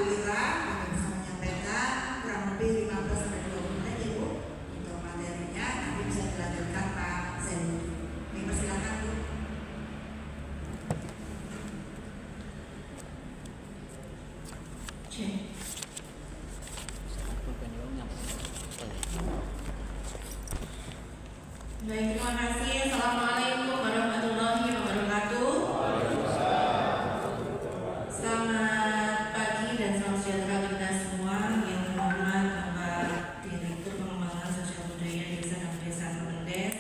Bu Ira bisa menyampaikan kurang lebih 15-20 menit ya Bu untuk materinya, nanti bisa dilanjutkan Pak Zainuddin. Ini persilakan Bu. Baik, terima kasih. Assalamualaikum warahmatullahi wabarakatuh. Selamat pagi dan salam sejahtera kita semua. Yang terhormat Bapak Direktur Pengembangan Sosial Budaya Desa dan Desa Kemendes.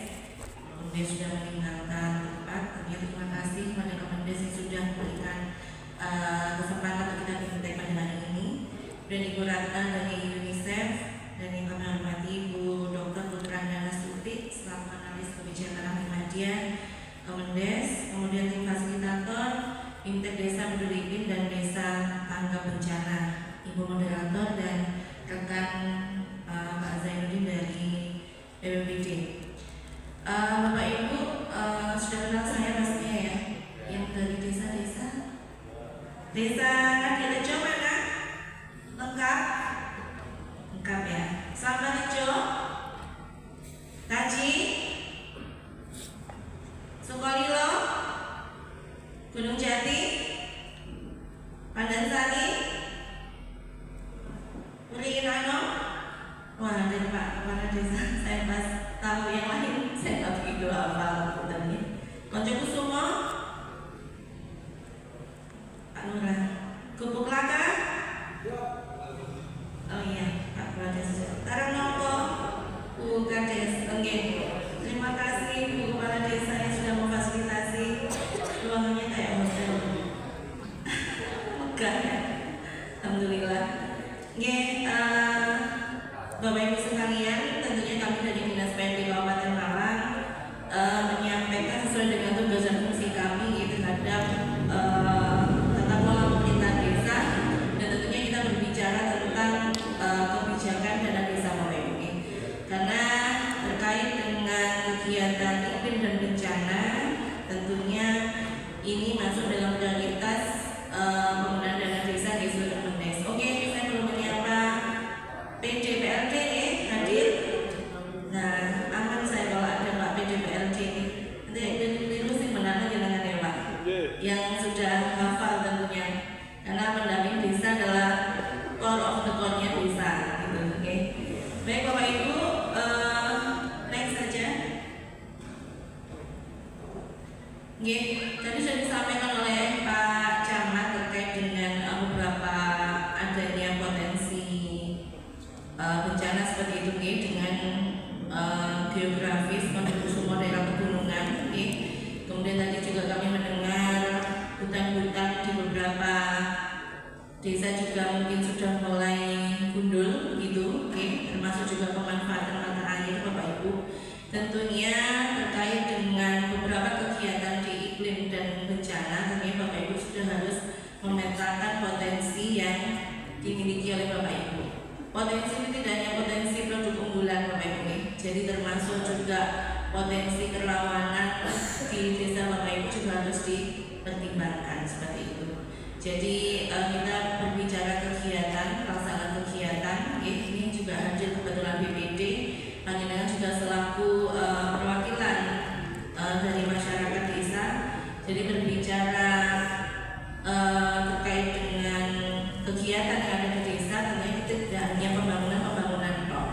Kemendes sudah meninggalkan tempat. Terima kasih kepada Kemendes yang sudah memberikan kesempatan untuk kita berbincang pada hari ini. Dan Ibu Ratna dari UNICEF dan yang kami hormati Ibu Dr. Putrandana Stuti selaku analis kebijakan Muhammadiyah Kemendes, kemudian tim fasilitator Imtek Desa Bedulipin dan Desa Tangga Bencana, Ibu Moderator dan rekan Pak Zainuddin dari BPBD. Bapak Ibu sudah kenal saya pastinya ya, yang dari desa-desa. Desa Ngadirejo mana? Lengkap? Lengkap ya. Selamat Rejo, Taji, Sukolilo, Gunung Jati, Pandansari, Puriinano. Wah, dari Pak Kepala Desa saya pas tahu yang lain saya tahu itu apa putarnya. Koncokusumo, Pak Nurah, Gubuk Laka. Oh iya, Pak Kepala Desa. Taranoko, Bu Kades, terima kasih Bu Kepala Desa yang sudah memfasilitasi ruangannya kayak hotel. Megah ya, alhamdulillah. Bapak Ibu sekalian, tentunya kami dari Dinas PND Kabupaten Malang menyampaikan sesuai dengan tugas dan fungsi kami terhadap tata kelola pemerintahan desa, dan tentunya kita berbicara tentang kebijakan dana desa Bapak Ibu. Karena terkait dengan kegiatan iklim dan bencana, tentunya ini masuk dalam prioritas penggunaan dana desa di seluruh Kemendes. Oke, saya belum menyapa PDPLD hadir. Nah, aman saya kalau ada Pak PDPLD ini. Nanti dulu sih menang dengan ya Pak, yang sudah hafal tentunya. Karena pendamping desa adalah core of the core-nya desa, gitu. Oke. Baik Bapak Ibu, next saja. Tadi sudah disampaikan oleh Pak Camat terkait dengan beberapa adanya potensi bencana seperti itu dengan geografis penduduk semua daerah pegunungan. Kemudian tadi juga kami mendengar hutan-hutan di beberapa desa juga mungkin sudah mulai gundul gitu, termasuk juga pemanfaatan mata air Bapak Ibu. Tentunya terkait dengan beberapa kegiatan di iklim dan bencana, tentunya Bapak Ibu sudah harus memetakan potensi yang dimiliki oleh Bapak Ibu. Potensi ini tidak hanya potensi produk unggulan Bapak Ibu, jadi termasuk juga potensi kerawanan di desa Bapak Ibu juga harus dipertimbangkan seperti itu. Jadi kita berbicara kegiatan, pelaksanaan kegiatan, ini juga hadir kebetulan BPD, panjenengan juga selaku perwakilan dari masyarakat desa. Jadi berbicara terkait dengan kegiatan yang ada di desa, tentunya itu tidak hanya pembangunan toh.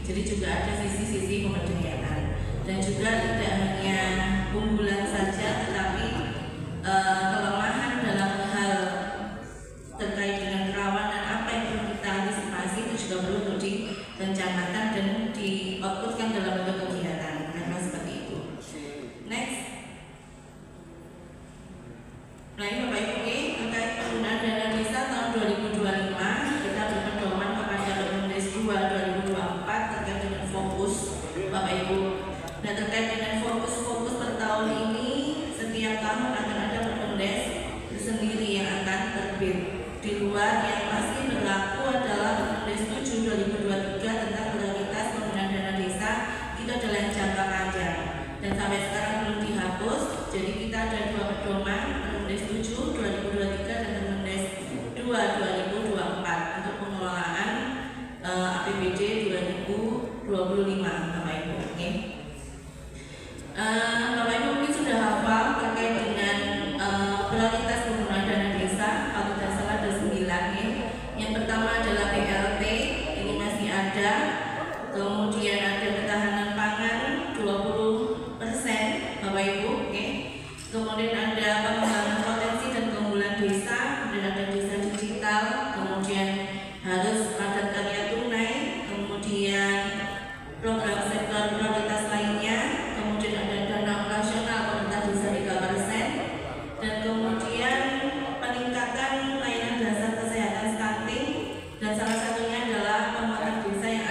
Jadi juga ada sisi-sisi pemberdayaan dan juga tidak hanya unggulan saja, tetapi kelemahan dalam hal terkait dengan kerawanan apa yang perlu kita antisipasi itu juga perlu untuk direncanakan dan di-outputkan dalam bentuk kegiatan, karena seperti itu. Next. Nah ini Bapak Ibu, terkait penggunaan dana desa tahun 2025, kita berpedoman kepada Permendes 2 2024 terkait dengan fokus Bapak Ibu. Nah terkait dengan fokus per tahun ini, setiap tahun akan ada Permendes sendiri yang akan terbit. Di luar yang masih berlaku adalah Permendes 7 2023 tentang prioritas penggunaan dana desa, itu adalah jangka panjang dan sampai sekarang belum dihapus. Jadi kita ada dua pedoman, Permendes 7 2023 dan Permendes 2 2024. Bapak Ibu. Oke. Bapak Ibu mungkin sudah hafal terkait dengan prioritas penggunaan dana desa. Kalau tidak salah ada 9 ya. Yang pertama adalah BLT, ini masih ada. Kemudian ada ketahanan pangan 20% Bapak Ibu. Oke. Kemudian ada pengembangan potensi dan keunggulan desa, kemudian ada desa digital, kemudian harus padat karya tunai, kemudian program sektor prioritas lainnya, kemudian ada dana operasional pemerintah desa 3%, dan kemudian peningkatan layanan dasar kesehatan stunting, dan salah satunya adalah penguatan desa yang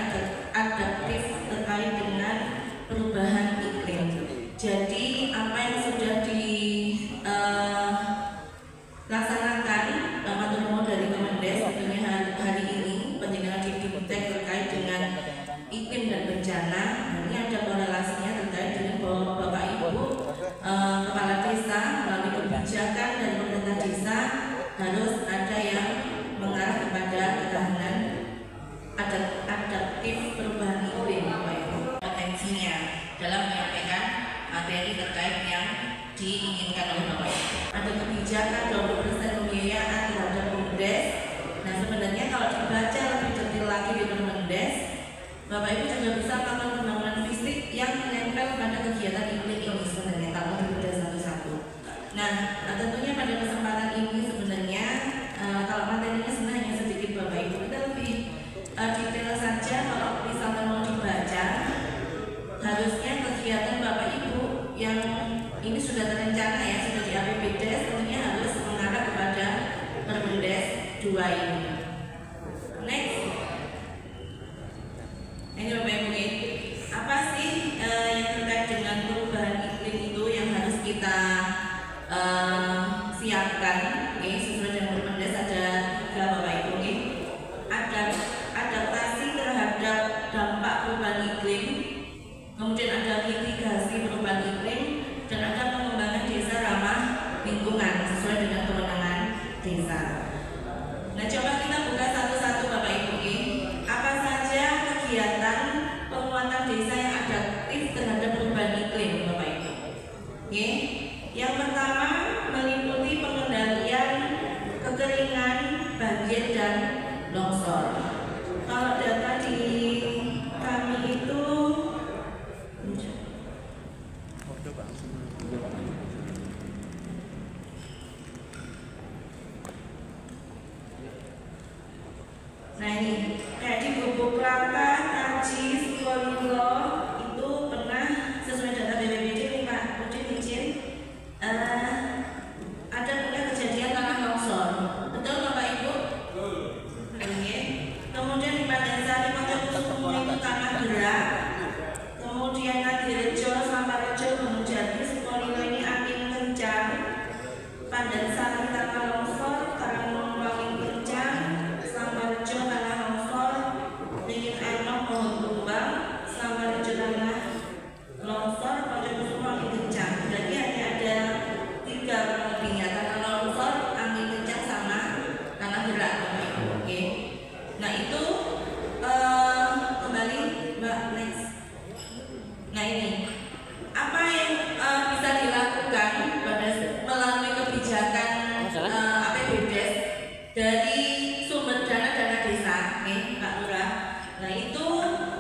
adaptif terkait dengan perubahan iklim. Jadi apa yang sudah dilaksanakan Bapak Turmo dari Kemendes tentunya hari ini penjelasan di Diptek terkait dengan iklim dan bencana. Ini ada korelasinya terkait dengan Bapak Ibu kepala desa melalui kebijakan dari pemerintah desa harus ada yang mengarah kepada ketahanan adaptif perubahan iklim Bapak Ibu. Potensinya dalam menyampaikan materi terkait yang diinginkan oleh Bapak Ibu. Ada kebijakan 20% pembiayaan terhadap BUMDes. Nah sebenarnya kalau dibaca lebih detail lagi di Permendes, Bapak Ibu juga bisa melakukan pembangunan fisik yang menempel pada kegiatan iklim ini sebenarnya kalau dibedah satu-satu. Nah tentunya pada kesempatan ini sebenarnya kalau materinya sebenarnya sedikit Bapak Ibu, kita lebih detail saja. Kalau misalkan mau dibaca, harusnya kegiatan Bapak Ibu yang ini sudah terencana ya, sudah di APBDes, tentunya harus mengarah kepada Permendes 2 ini. Next, ini Bapak Ibu nih, apa sih yang terkait dengan perubahan iklim itu yang harus kita siapkan? Oke, sesuai dengan Permendes ada 3 Bapak Ibu nih. Ada adaptasi terhadap dampak perubahan iklim, kemudian ada mitigasi perubahan iklim, dan ada pengembangan desa ramah lingkungan sesuai dengan kewenangan desa. Nah coba kita buka satu-satu Bapak Ibu. Apa saja kegiatan penguatan desa yang adaptif terhadap perubahan iklim Bapak Ibu? Yang pertama meliputi pengendalian kekeringan, banjir, dan longsor. Kalau data di kami itu nah ini kayak di Gubuk Raka, Najis, Sukolilo itu pernah sesuai data BPBD nih Pak Udin izin ada pernah kejadian tanah longsor. Betul Bapak Ibu? Oke. Kemudian di Padansari Mojokusumo itu tanah gerak. Kemudian Nadirejo, Samparejo, Gunung Jati, Sukolilo ini angin kencang. Padansari tanah longsor, Karangwangi kencang, Samparejo tanah longsor, Ringin Enok pohon tumbang, Samparejo tanah longsor, Mojokusumo angin kencang. Berarti hanya ada 3 lebihnya, tanah longsor, angin kencang, sama tanah gerak. Oke. Nah itu kembali Mbak next. Nah ini apa yang bisa dilakukan melalui kebijakan APBDes dari sumber dana desa, Pak Lurah. Nah itu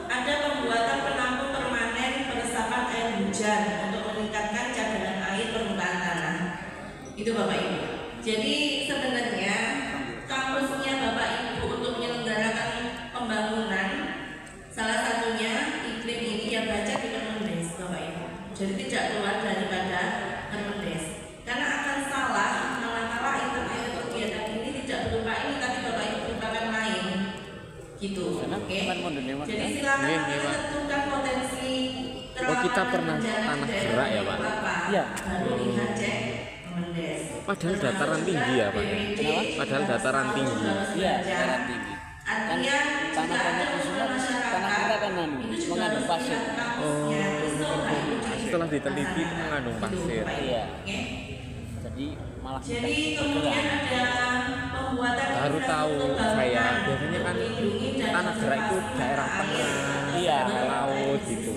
ada pembuatan penampung permanen peresapan air hujan untuk meningkatkan cadangan air permukaan tanah. Itu Bapak Ibu. Jadi sebenarnya kampusnya Bapak Ibu untuk menyelenggarakan pembangunan salah satunya iklim ini ya baca di Permendes Bapak Ibu. Jadi tidak keluar daripada Permendes. Karena akan salah manakala item-item kegiatan ini tidak berupa ini tapi Bapak Ibu merupakan lain. Gitu. Oke. Jadi silakan tentukan potensi kita pernah tanah gerak ya Pak? Iya. Baru lihat cek Permendes. Padahal dataran tinggi ya Pak? Padahal dataran tinggi. Iya, dataran tinggi. Artinya tanah banyak di sini, tanah kita kan mengandung pasir. Oh, setelah diteliti itu mengandung pasir. Iya. Jadi malah kemudian ada pembuatan baru tahu saya biasanya kan Tanah Gerak itu daerah tengah, Iya. laut gitu.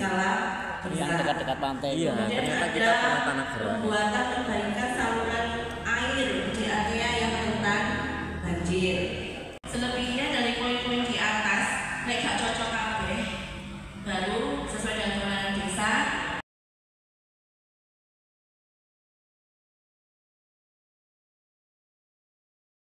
Yang dekat-dekat pantai. Iya, ternyata kita pernah Tanah Gerak. Pembuatan perbaikan saluran air di area yang rentan banjir. Selebihnya